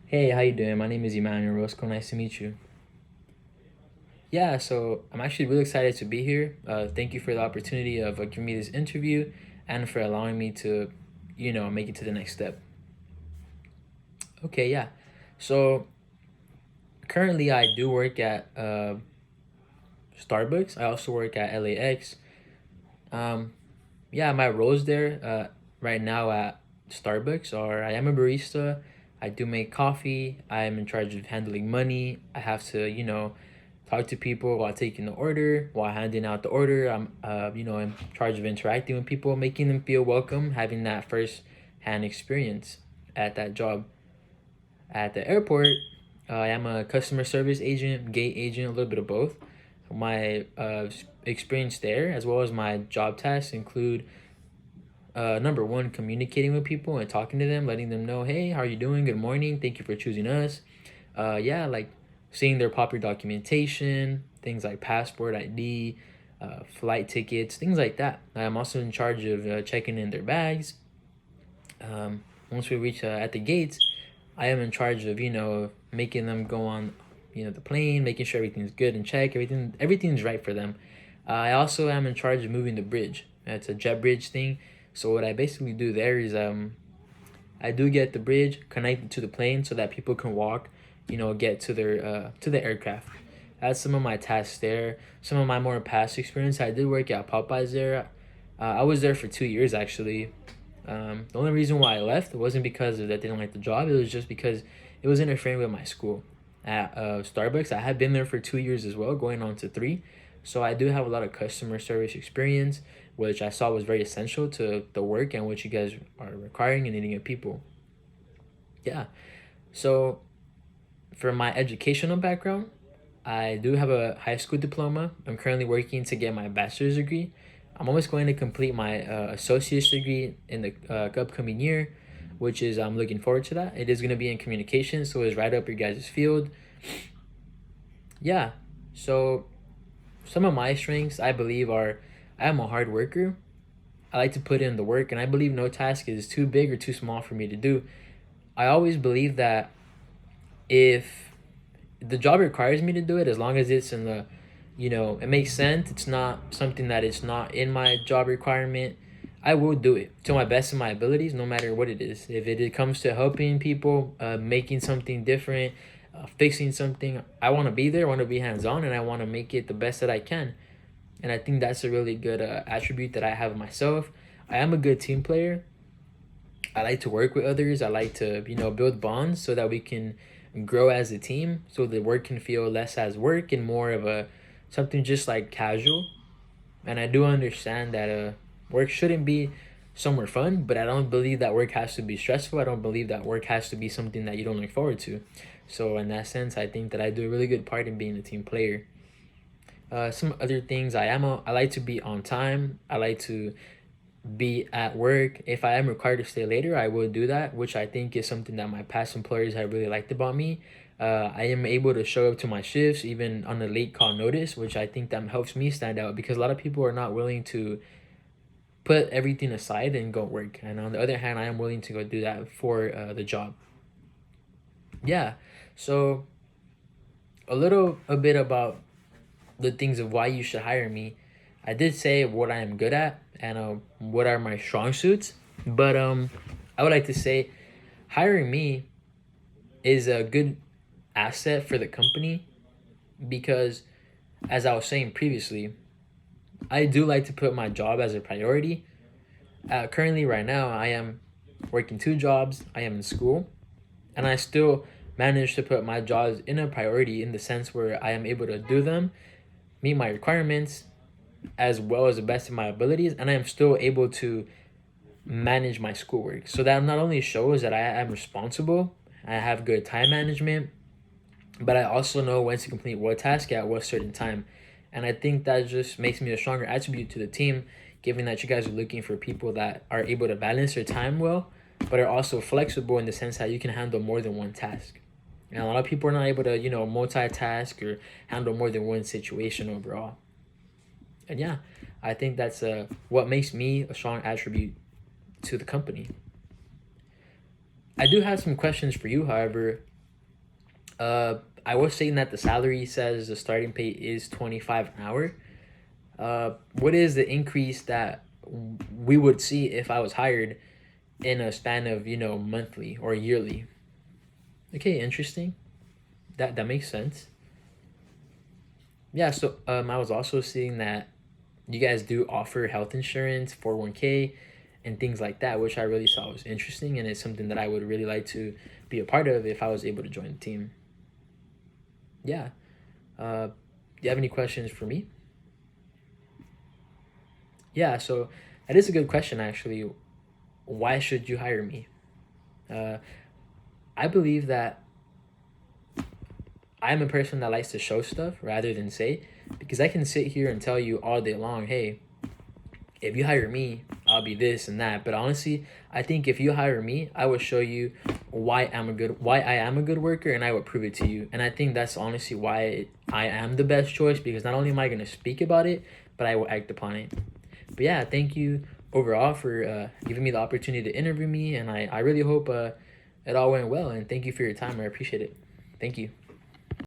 Hey, how you doing? My name is Emmanuel Roscoe. Nice to meet you. Yeah, so I'm actually really excited to be here. Thank you for the opportunity of giving me this interview and for allowing me to, make it to the next step. Okay, yeah. So currently, I do work at Starbucks. I also work at LAX. Um, yeah, my roles there right now at Starbucks are I am a barista. I do make coffee. I am in charge of handling money. I have to, talk to people while taking the order, while handing out the order. I'm, in charge of interacting with people, making them feel welcome, having that first hand experience at that job. At the airport, I am a customer service agent, gate agent, a little bit of both. My experience there, as well as my job tasks, include number one, communicating with people and talking to them, letting them know, hey, how are you doing? Good morning. Thank you for choosing us. Yeah, like seeing their proper documentation, things like passport ID, flight tickets, things like that. I'm also in charge of checking in their bags. Once we reach at the gates, I am in charge of making them go on the plane, making sure everything's good and check everything's right for them. I also am in charge of moving the bridge. It's a jet bridge thing. So what I basically do there is I do get the bridge connected to the plane so that people can walk, get to the aircraft. That's some of my tasks there. Some of my more past experience. I did work at Popeyes there. I was there for 2 years actually. The only reason why I left wasn't because of that I didn't like the job. It was just because it was interfering with my school. At Starbucks, I had been there for 2 years as well, going on to three. So I do have a lot of customer service experience, which I saw was very essential to the work and what you guys are requiring and needing of people. Yeah. So for my educational background, I do have a high school diploma. I'm currently working to get my bachelor's degree. I'm almost going to complete my associate's degree in the upcoming year, which is I'm looking forward to that. It is going to be in communication, so it's right up your guys' field. Yeah. So some of my strengths, I believe, are I am a hard worker. I like to put in the work, and I believe no task is too big or too small for me to do. I always believe that if the job requires me to do it, as long as it's in the it makes sense, it's not something that it's not in my job requirement, I will do it to my best of my abilities, no matter what it is. If it comes to helping people, making something different, fixing something, I want to be there, I want to be hands-on, and I want to make it the best that I can. And I think that's a really good attribute that I have of myself. I am a good team player. I like to work with others. I like to, build bonds so that we can grow as a team, so the work can feel less as work and more of a something just like casual. And I do understand that work shouldn't be somewhere fun, but I don't believe that work has to be stressful. I don't believe that work has to be something that you don't look forward to. So in that sense, I think that I do a really good part in being a team player. Some other things, I like to be on time. I like to be at work. If I am required to stay later, I will do that, which I think is something that my past employers have really liked about me. I am able to show up to my shifts even on a late call notice, which I think that helps me stand out because a lot of people are not willing to put everything aside and go work. And on the other hand, I am willing to go do that for the job. Yeah. So a bit about the things of why you should hire me. I did say what I am good at and what are my strong suits, but I would like to say hiring me is a good asset for the company because, as I was saying previously, I do like to put my job as a priority. Currently, right now, I am working two jobs. I am in school, and I still manage to put my jobs in a priority in the sense where I am able to do them, meet my requirements, as well as the best of my abilities, and I am still able to manage my schoolwork. So that not only shows that I am responsible, I have good time management, but I also know when to complete what task at what certain time. And I think that just makes me a stronger attribute to the team, given that you guys are looking for people that are able to balance their time well, but are also flexible in the sense that you can handle more than one task. And a lot of people are not able to, multitask or handle more than one situation overall. And yeah, I think that's what makes me a strong attribute to the company. I do have some questions for you, however. I was saying that the salary says the starting pay is 25 an hour. What is the increase that we would see if I was hired in a span of, monthly or yearly? Okay, interesting. That makes sense. Yeah, so I was also seeing that you guys do offer health insurance, 401k, and things like that, which I really thought was interesting, and it's something that I would really like to be a part of if I was able to join the team. Yeah. Do you have any questions for me? Yeah, so that is a good question, actually. Why should you hire me? Uh, I believe that I'm a person that likes to show stuff rather than say, because I can sit here and tell you all day long, hey, if you hire me, I'll be this and that. But honestly, I think if you hire me, I will show you why I am a good worker, and I will prove it to you. And I think that's honestly why I am the best choice, because not only am I going to speak about it, but I will act upon it. But yeah, thank you overall for giving me the opportunity to interview me, and I really hope it all went well. And thank you for your time. I appreciate it. Thank you.